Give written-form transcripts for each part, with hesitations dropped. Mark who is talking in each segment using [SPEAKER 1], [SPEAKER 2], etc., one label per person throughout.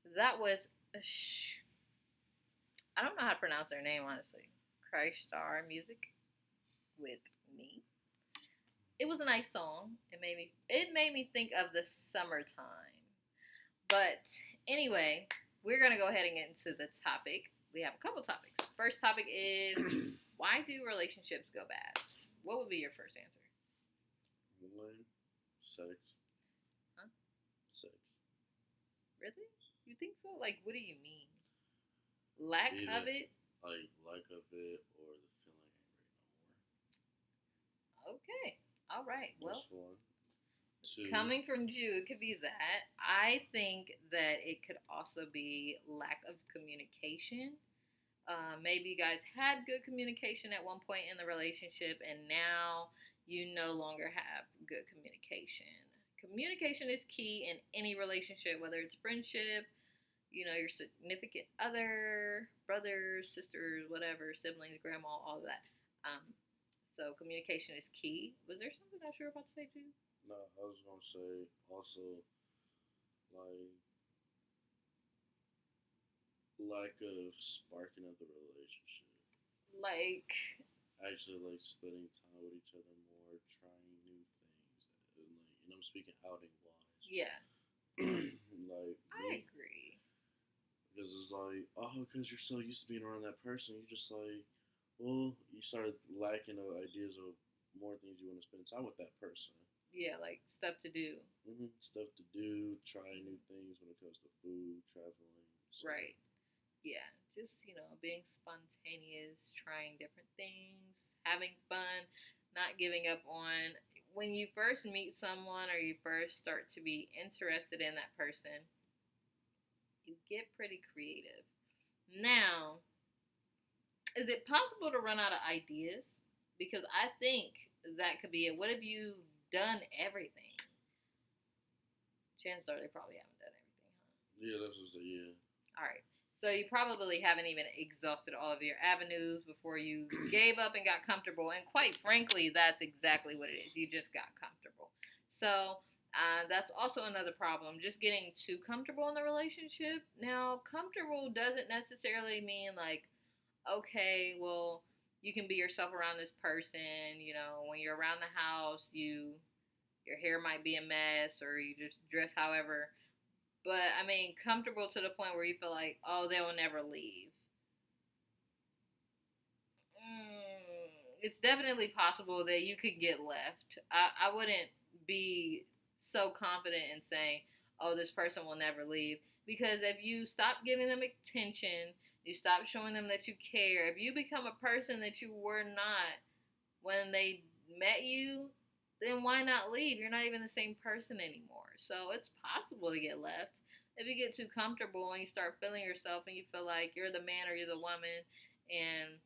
[SPEAKER 1] And that was, I don't know how to pronounce their name, honestly. Star Music with Me. It was a nice song. It made me think of the summertime. But anyway, we're gonna go ahead and get into the topic. We have a couple topics. First topic is why do relationships go bad? What would be your first answer?
[SPEAKER 2] One, sex.
[SPEAKER 1] Huh?
[SPEAKER 2] Sex.
[SPEAKER 1] Really? You think so? Like, what do you mean? Lack
[SPEAKER 2] Either,
[SPEAKER 1] of it?
[SPEAKER 2] Like, lack of it or the feeling ain't right no more.
[SPEAKER 1] Okay. All right. Well,
[SPEAKER 2] That's one. Two.
[SPEAKER 1] coming from Jew, it could be that. I think that it could also be lack of communication. Maybe you guys had good communication at one point in the relationship, and now you no longer have good communication. Communication is key in any relationship, whether it's friendship, your significant other, brothers, sisters, whatever, siblings, grandma, all of that. So communication is key. Was there something else you were about to say too?
[SPEAKER 2] No, I was gonna say also like lack of sparking of the relationship.
[SPEAKER 1] Like,
[SPEAKER 2] Actually, like spending time with each other more, trying new things, and I'm speaking outing wise.
[SPEAKER 1] yeah,
[SPEAKER 2] Like
[SPEAKER 1] I
[SPEAKER 2] me,
[SPEAKER 1] agree.
[SPEAKER 2] because it's like, oh, because you're so used to being around that person, you just like, well, you start lacking of ideas of more things you want to spend time with that person.
[SPEAKER 1] Yeah, like stuff to do.
[SPEAKER 2] Stuff to do, try new things when it comes to food, traveling. So.
[SPEAKER 1] Right. Yeah, just, being spontaneous, trying different things, having fun, not giving up on. When you first meet someone or you first start to be interested in that person, you get pretty creative. Now, is it possible to run out of ideas? Because I think that could be it. What if you've done everything? Chances are they probably haven't done everything, huh?
[SPEAKER 2] Yeah, that's just yeah.
[SPEAKER 1] All right. So you probably haven't even exhausted all of your avenues before you gave up and got comfortable. And quite frankly, that's exactly what it is. You just got comfortable. So that's also another problem. Just getting too comfortable in the relationship. Now, comfortable doesn't necessarily mean like, okay, well, you can be yourself around this person. When you're around the house, your hair might be a mess or you just dress however. But I mean, comfortable to the point where you feel like, oh, they will never leave. It's definitely possible that you could get left. I wouldn't be so confident in saying, oh, this person will never leave. Because if you stop giving them attention, you stop showing them that you care, if you become a person that you were not when they met you, then why not leave? You're not even the same person anymore. So it's possible to get left. If you get too comfortable and you start feeling yourself and you feel like you're the man or you're the woman and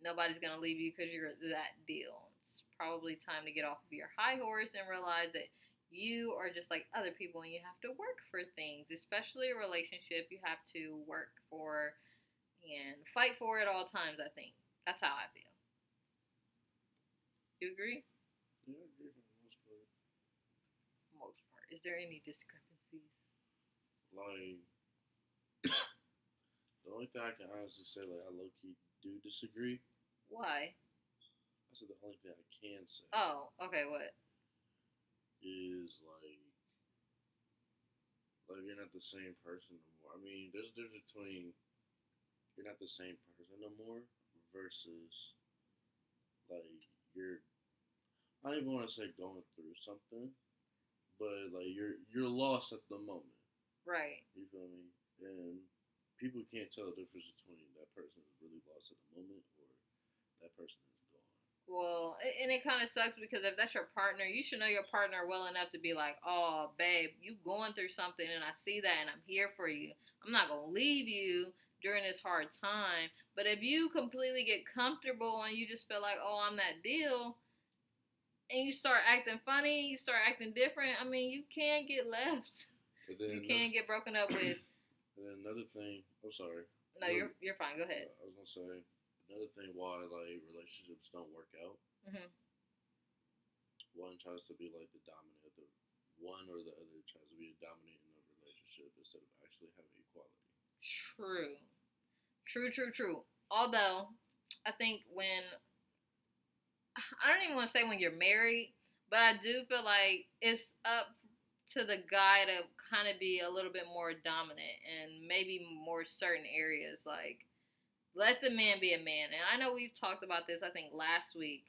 [SPEAKER 1] nobody's going to leave you because you're that deal, it's probably time to get off of your high horse and realize that you are just like other people and you have to work for things, especially a relationship. You have to work for and fight for it all times, I think. That's how I feel. You agree?
[SPEAKER 2] Yeah, I agree for the most part.
[SPEAKER 1] Most part. Is there any discrepancies?
[SPEAKER 2] Like, the only thing I can honestly say, like, I low key do disagree.
[SPEAKER 1] Why?
[SPEAKER 2] I said the only thing I can say
[SPEAKER 1] Oh, okay, what?
[SPEAKER 2] is like you're not the same person no more. I mean, there's a difference between you're not the same person no more versus like you're. I don't even want to say going through something, but like you're lost at the moment.
[SPEAKER 1] Right.
[SPEAKER 2] You feel me? And people can't tell the difference between that person is really lost at the moment or that person is gone.
[SPEAKER 1] Well, and it kind of sucks because if that's your partner, you should know your partner well enough to be like, oh, babe, you going through something and I see that and I'm here for you. I'm not going to leave you during this hard time. But if you completely get comfortable and you just feel like, oh, I'm that deal, and you start acting funny, you start acting different, I mean, you can get left. You can get broken up with.
[SPEAKER 2] And then another thing, I'm sorry.
[SPEAKER 1] No, you're fine. Go ahead.
[SPEAKER 2] I was gonna say another thing why like relationships don't work out.
[SPEAKER 1] Mm-hmm.
[SPEAKER 2] One tries to be like the dominant, the one or the other tries to be the dominant in the instead of actually having equality.
[SPEAKER 1] True. Although, I think I don't even want to say when you're married, but I do feel like it's up to the guy to kind of be a little bit more dominant and maybe more certain areas. Like, let the man be a man. And I know we've talked about this, I think, last week,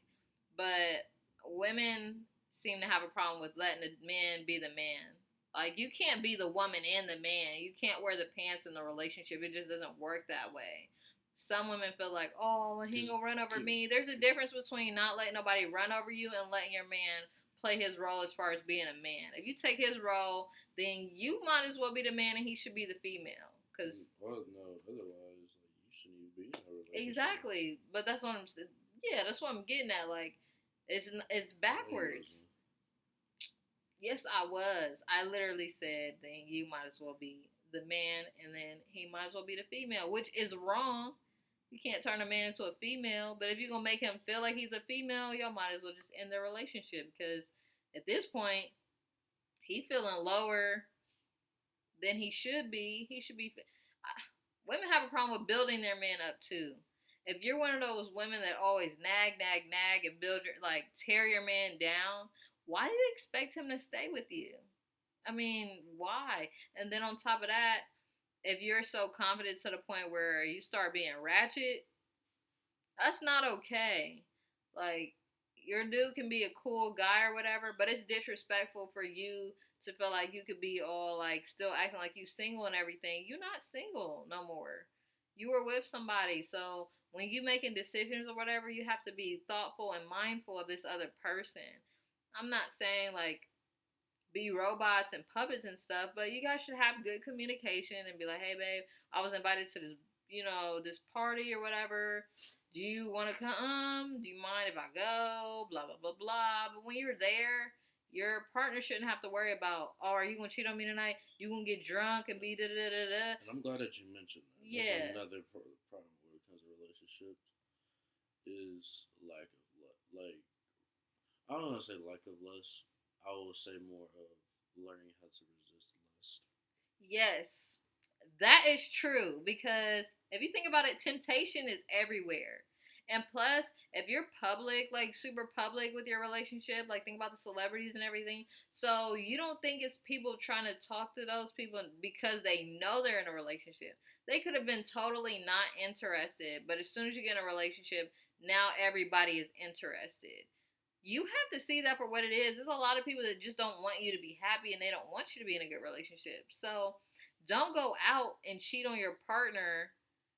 [SPEAKER 1] but women seem to have a problem with letting the man be the man. Like, you can't be the woman and the man. You can't wear the pants in the relationship. It just doesn't work that way. Some women feel like, oh, he ain't gonna run over me. There's a difference between not letting nobody run over you and letting your man play his role as far as being a man. If you take his role, then you might as well be the man and he should be the female. Cause
[SPEAKER 2] no, otherwise, like, you shouldn't even be in a relationship.
[SPEAKER 1] Exactly, but that's what I'm. Yeah, that's what I'm getting at. Like, it's backwards. Yes, I was. I literally said, then you might as well be the man, and then he might as well be the female, which is wrong. You can't turn a man into a female, but if you're gonna make him feel like he's a female, y'all might as well just end their relationship because at this point, he feeling lower than he should be. He should be. Women have a problem with building their man up too. If you're one of those women that always nag, and build your tear your man down, why do you expect him to stay with you? I mean, why? And then on top of that, if you're so confident to the point where you start being ratchet, that's not okay. Like, your dude can be a cool guy or whatever, but it's disrespectful for you to feel like you could be all like still acting like you single and everything. You're not single no more. You were with somebody. So when you making decisions or whatever, you have to be thoughtful and mindful of this other person. I'm not saying like be robots and puppets and stuff, but you guys should have good communication and be like, hey babe, I was invited to this this party or whatever. Do you want to come? Do you mind if I go? Blah, blah, blah, blah. But when you're there, your partner shouldn't have to worry about, oh, are you going to cheat on me tonight? You going to get drunk and be da-da-da-da-da.
[SPEAKER 2] And I'm glad that you mentioned that.
[SPEAKER 1] Yeah.
[SPEAKER 2] That's another problem when it comes to relationships is lack of lust. Like, I don't want to say lack of lust. I will say more of learning how to resist lust.
[SPEAKER 1] Yes. That is true because if you think about it, temptation is everywhere. And plus, if you're public, like super public with your relationship, like think about the celebrities and everything. So you don't think it's people trying to talk to those people because they know they're in a relationship. They could have been totally not interested, but as soon as you get in a relationship, now everybody is interested. You have to see that for what it is. There's a lot of people that just don't want you to be happy and they don't want you to be in a good relationship. So don't go out and cheat on your partner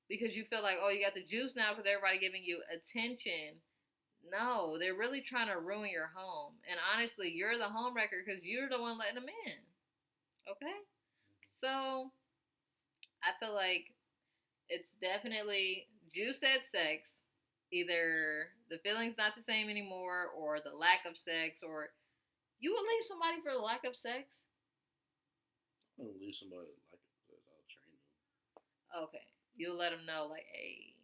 [SPEAKER 1] because you feel like, oh, you got the juice now because everybody giving you attention. No, they're really trying to ruin your home. And honestly, you're the home wrecker because you're the one letting them in. Okay? So I feel like it's definitely juice at sex. Either the feeling's not the same anymore or the lack of sex, or you would leave somebody for the lack of sex?
[SPEAKER 2] I don't leave somebody like it because I'll train them.
[SPEAKER 1] Okay. You'll let them know, like, hey.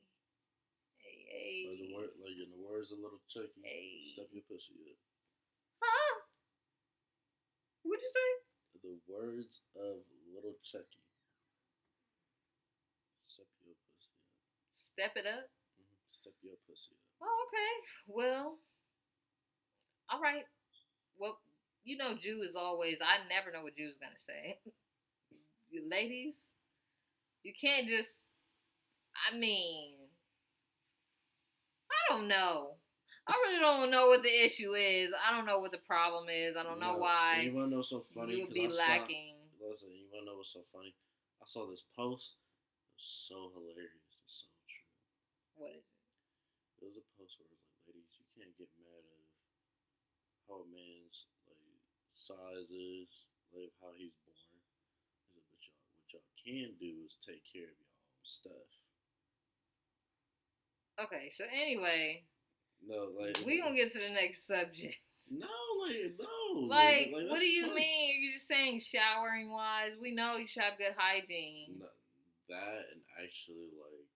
[SPEAKER 2] Like in the words of Little Chucky,
[SPEAKER 1] hey.
[SPEAKER 2] Step your pussy up.
[SPEAKER 1] Huh? What'd you say?
[SPEAKER 2] The words of Little Chucky. Step your pussy up.
[SPEAKER 1] Step it up?
[SPEAKER 2] Step your pussy up.
[SPEAKER 1] Oh, okay. Well, all right. Well, Jew is always, I never know what Jew's going to say. Ladies, you can't just, I don't know. I really don't know what the issue is. I don't know what the problem is. I don't know why.
[SPEAKER 2] You want to know what's so funny?
[SPEAKER 1] You would be lacking.
[SPEAKER 2] Listen, you want to know what's so funny? I saw this post. It was so hilarious and so true.
[SPEAKER 1] What is it?
[SPEAKER 2] It was a post where it was like, ladies, you can't get mad at how a man's like size is, like how he's born. But what y'all can do is take care of your own stuff.
[SPEAKER 1] Okay, so anyway,
[SPEAKER 2] no, like
[SPEAKER 1] we gonna get to the next subject.
[SPEAKER 2] No.
[SPEAKER 1] Like what do you mean? Are you just saying showering wise? We know you should have good hygiene.
[SPEAKER 2] No, that and actually like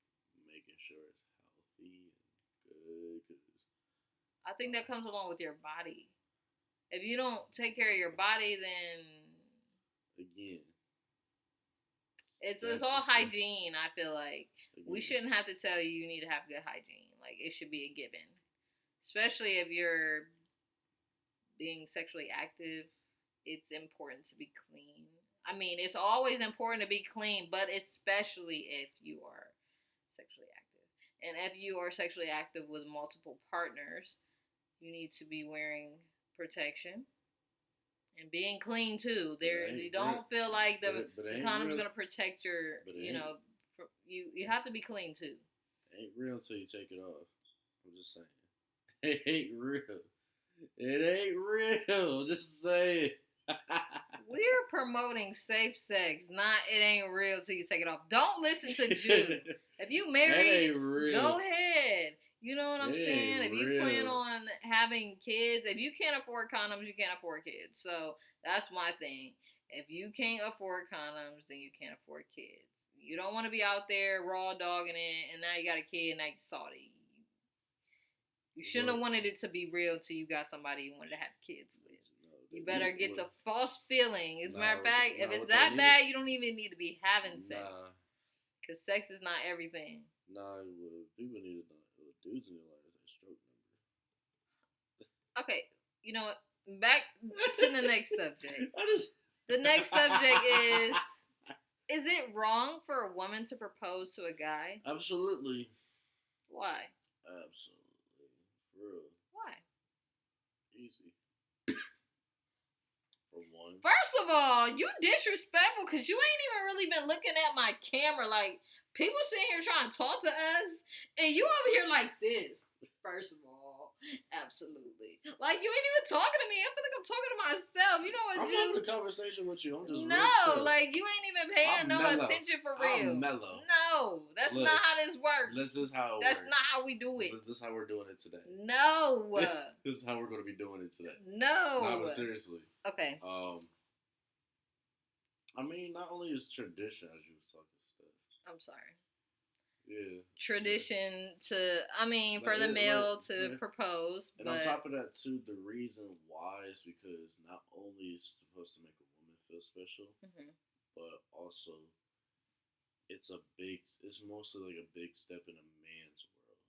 [SPEAKER 2] making sure it's healthy and good.
[SPEAKER 1] I think that comes along with your body. If you don't take care of your body, then
[SPEAKER 2] again,
[SPEAKER 1] It's
[SPEAKER 2] That
[SPEAKER 1] all
[SPEAKER 2] is the
[SPEAKER 1] hygiene. I feel like we
[SPEAKER 2] again.
[SPEAKER 1] shouldn't have to tell you need to have good hygiene. Like it should be a given, especially if you're being sexually active. It's important to be clean. I mean, it's always important to be clean, but especially if you are sexually active. And if you are sexually active with multiple partners, you need to be wearing protection and being clean too.
[SPEAKER 2] But it
[SPEAKER 1] There,
[SPEAKER 2] ain't
[SPEAKER 1] you
[SPEAKER 2] real.
[SPEAKER 1] don't feel like
[SPEAKER 2] But it
[SPEAKER 1] the
[SPEAKER 2] ain't
[SPEAKER 1] condom's
[SPEAKER 2] real.
[SPEAKER 1] gonna protect your,
[SPEAKER 2] But
[SPEAKER 1] you know, you have to be clean too.
[SPEAKER 2] it ain't real until you take it off. I'm just saying. It ain't real. It ain't real. Just saying.
[SPEAKER 1] We're promoting safe sex, not it ain't real till you take it off. Don't listen to Jude. If you
[SPEAKER 2] That
[SPEAKER 1] married,
[SPEAKER 2] ain't real.
[SPEAKER 1] go ahead. You know what I'm
[SPEAKER 2] It
[SPEAKER 1] saying?
[SPEAKER 2] ain't
[SPEAKER 1] If you plan
[SPEAKER 2] real.
[SPEAKER 1] on having kids, if you can't afford condoms, you can't afford kids. So that's my thing. If you can't afford condoms, then you can't afford kids. You don't want to be out there raw dogging it, and now you got a kid, and now you're salty. You shouldn't have wanted it to be real till you got somebody you wanted to have kids with. You better get the false feeling. As a matter of fact, if it's that bad, you don't even need to be having sex. Because sex is not everything.
[SPEAKER 2] Nah, people need to know. Dudes in your life is a stroke number.
[SPEAKER 1] Okay, you know what? Back to the next subject. The next subject is it wrong for a woman to propose to a guy?
[SPEAKER 2] Absolutely.
[SPEAKER 1] Why?
[SPEAKER 2] Absolutely. For real.
[SPEAKER 1] Why?
[SPEAKER 2] Easy. For one.
[SPEAKER 1] First of all, you disrespectful because you ain't even really been looking at my camera. Like, people sitting here trying to talk to us, and you over here like this. First of all, absolutely. Like, you ain't even talking to me. I feel like I'm talking to myself. You know what,
[SPEAKER 2] I'm having a conversation with you. I'm just
[SPEAKER 1] no, like, you ain't even paying no attention for real.
[SPEAKER 2] I'm mellow.
[SPEAKER 1] No, that's not how this works.
[SPEAKER 2] This is how it
[SPEAKER 1] That's
[SPEAKER 2] works.
[SPEAKER 1] not how we do it.
[SPEAKER 2] This is how we're doing it today.
[SPEAKER 1] No.
[SPEAKER 2] This is how we're going to be doing it today.
[SPEAKER 1] No.
[SPEAKER 2] Nah, but seriously.
[SPEAKER 1] Okay.
[SPEAKER 2] I mean, not only is tradition, as you was talking stuff.
[SPEAKER 1] I'm sorry.
[SPEAKER 2] Yeah.
[SPEAKER 1] Tradition for the male to propose.
[SPEAKER 2] And on top of that, too, the reason why is because not only is it supposed to make a woman feel special, but also it's mostly like a big step in a man's world.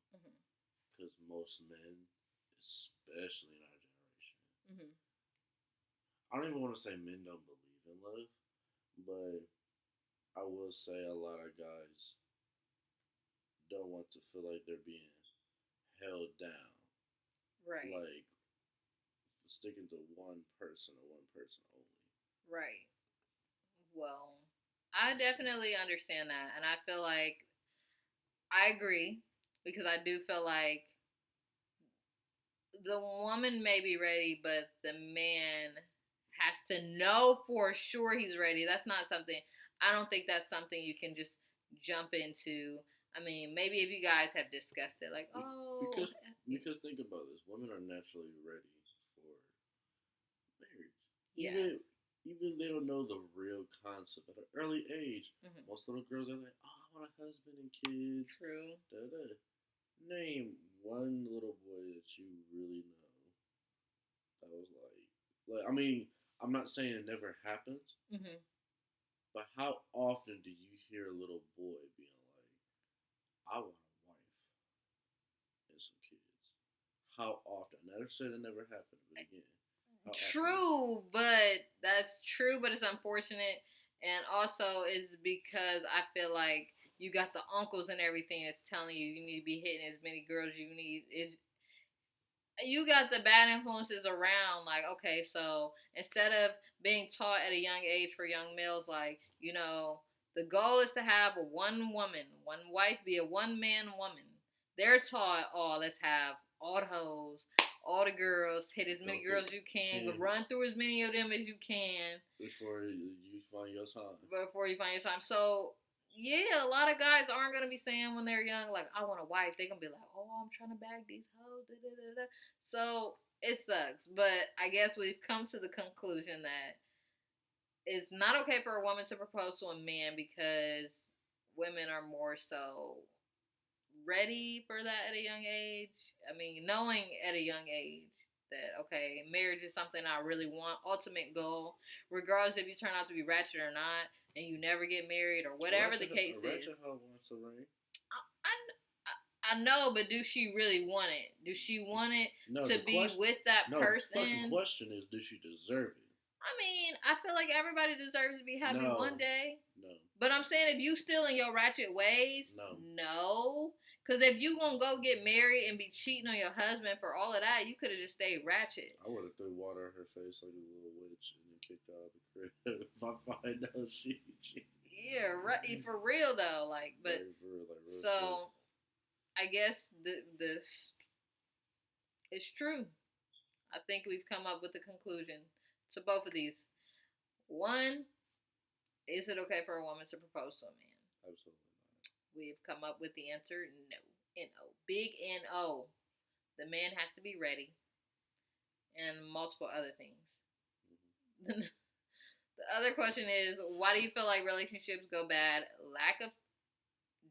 [SPEAKER 2] Because most men, especially in our generation, I don't even want to say men don't believe in love, but I will say a lot of guys don't want to feel like they're being held down.
[SPEAKER 1] Right.
[SPEAKER 2] Like sticking to one person or one person only.
[SPEAKER 1] Right. Well, I definitely understand that, and I feel like I agree because I do feel like the woman may be ready, but the man has to know for sure he's ready. That's not something, I don't think that's something you can just jump into. I mean, maybe if you guys have discussed it, like,
[SPEAKER 2] because think about this, women are naturally ready for marriage. Yeah. Even they don't know the real concept at an early age. Most little girls are like, "Oh, I want a husband and kids."
[SPEAKER 1] True.
[SPEAKER 2] Da-da. Name one little boy that you really know that was like I mean, I'm not saying it never happens, but how often do you hear a little boy being like, I want a wife and some kids? How often? I never said it never happened, but again.
[SPEAKER 1] True, but that's true, but it's unfortunate. And also is because I feel like you got the uncles and everything that's telling you you need to be hitting as many girls you need. You got the bad influences around, like, okay, so instead of being taught at a young age for young males, like, you know, the goal is to have a one woman, one wife, be a one man woman. They're taught, let's have all the hoes, all the girls, hit as many girls as you can, run through as many of them as you can.
[SPEAKER 2] Before you find your time.
[SPEAKER 1] So, yeah, a lot of guys aren't going to be saying when they're young, like, I want a wife. They're going to be like, oh, I'm trying to bag these hoes. Da, da, da, da. So, it sucks. But I guess we've come to the conclusion that it's not okay for a woman to propose to a man because women are more so ready for that at a young age. I mean, knowing at a young age that, okay, marriage is something I really want, ultimate goal, regardless if you turn out to be ratchet or not. and you never get married or whatever the case is.
[SPEAKER 2] Ratchet hoe wants to ring.
[SPEAKER 1] I know, but do she really want it? Do she want it to be with that person?
[SPEAKER 2] The fucking question is, does she deserve it?
[SPEAKER 1] I mean, I feel like everybody deserves to be happy one day.
[SPEAKER 2] No.
[SPEAKER 1] But I'm saying, if you still in your ratchet ways, no. Because if you gonna go get married and be cheating on your husband for all of that, you could have just stayed ratchet.
[SPEAKER 2] I would have threw water in her face like a little witch and then kicked her out of the crib if I find out she cheated.
[SPEAKER 1] Yeah, right. For real though, like, but
[SPEAKER 2] for real, like, real
[SPEAKER 1] so
[SPEAKER 2] shit.
[SPEAKER 1] I guess the it's true. I think we've come up with a conclusion to both of these. One, is it okay for a woman to propose to a man?
[SPEAKER 2] Absolutely not.
[SPEAKER 1] We've come up with the answer no. N-O. Big N-O. The man has to be ready. And multiple other things. Mm-hmm. The other question is, why do you feel like relationships go bad?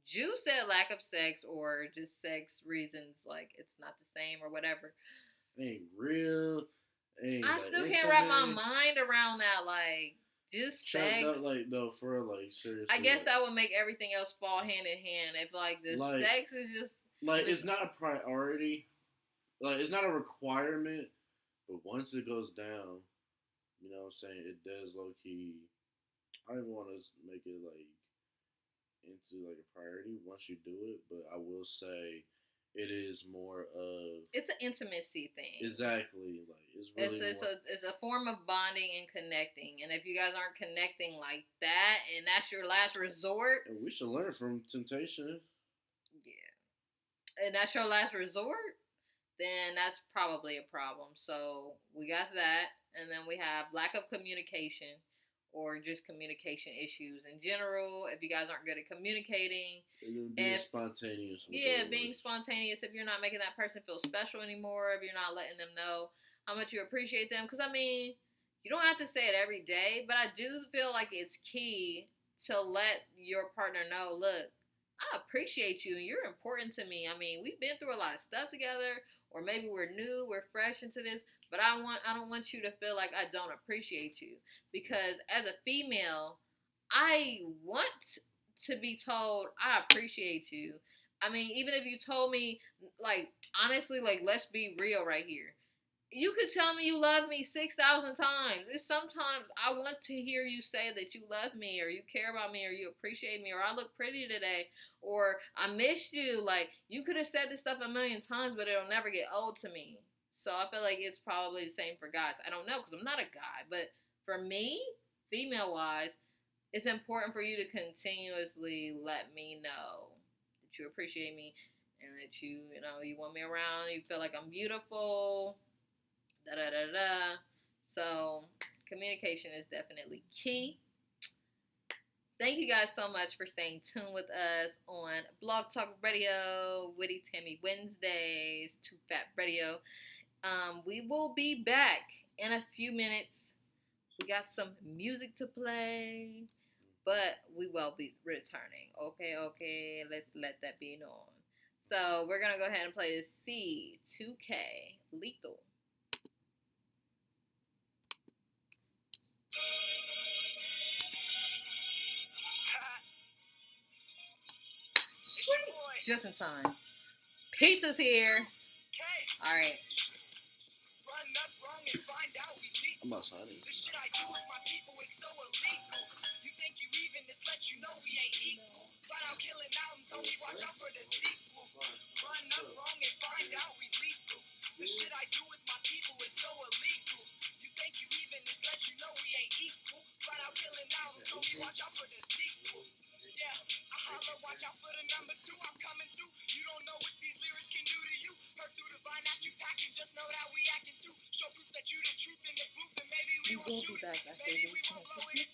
[SPEAKER 1] Jew said lack of sex, or just sex reasons, like it's not the same or whatever.
[SPEAKER 2] Ain't real.
[SPEAKER 1] I still can't wrap my mind around that, like, just sex.
[SPEAKER 2] No, for real, like, seriously.
[SPEAKER 1] I guess that would make everything else fall hand in hand. If, like, the sex is just...
[SPEAKER 2] Like, it's not a priority. Like, it's not a requirement. But once it goes down, you know what I'm saying, it does low-key... I don't even want to make it, like, into, like, a priority once you do it. But I will say... It is more of...
[SPEAKER 1] It's an intimacy thing.
[SPEAKER 2] Exactly. Like, it's really
[SPEAKER 1] it's a form of bonding and connecting. And if you guys aren't connecting like that, and that's your last resort...
[SPEAKER 2] And we should learn from temptation.
[SPEAKER 1] Yeah. And that's your last resort, then that's probably a problem. So, we got that. And then we have lack of communication. Or just communication issues in general. If you guys aren't good at communicating.
[SPEAKER 2] Being spontaneous.
[SPEAKER 1] Being spontaneous. If you're not making that person feel special anymore. If you're not letting them know how much you appreciate them. Because, I mean, you don't have to say it every day. But I do feel like it's key to let your partner know, look, I appreciate you and you're important to me. I mean, we've been through a lot of stuff together. Or maybe we're new, we're fresh into this. But I don't want you to feel like I don't appreciate you. Because as a female, I want to be told I appreciate you. I mean, even if you told me, like, honestly, like, let's be real right here. You could tell me you love me 6,000 times. It's sometimes I want to hear you say that you love me or you care about me or you appreciate me or I look pretty today or I missed you. Like, you could have said this stuff a million times, but it'll never get old to me. So I feel like it's probably the same for guys. I don't know because I'm not a guy. But for me, female-wise, it's important for you to continuously let me know that you appreciate me and that you want me around. You feel like I'm beautiful. Da-da-da-da. So communication is definitely key. Thank you guys so much for staying tuned with us on Blog Talk Radio, Witty Tammy Wednesdays, Too Fat Radio. We will be back in a few minutes. We got some music to play, but we will be returning. Okay, let's let that be known. So we're gonna go ahead and play C2K Lethal. Sweet, just in time. Pizza's here. All right.
[SPEAKER 2] I'm outside.
[SPEAKER 3] The shit I do with my people is so illegal. You think you even this let you know we ain't equal. Flat out killing out and told me watch out for the sequel. Run up wrong and find out we lethal. The shit I do with my people is so illegal. You think you even this let you know we ain't equal. Flat out killing out and told me watch out for the sequel. Yeah, I holler watch out for the number 2. I'm coming through. You don't know what these lyrics can do to you. Heard through the vine that you packing, just know that we acting too. Show proof that you the truth in the booth, and maybe we won't
[SPEAKER 1] be back after these messages.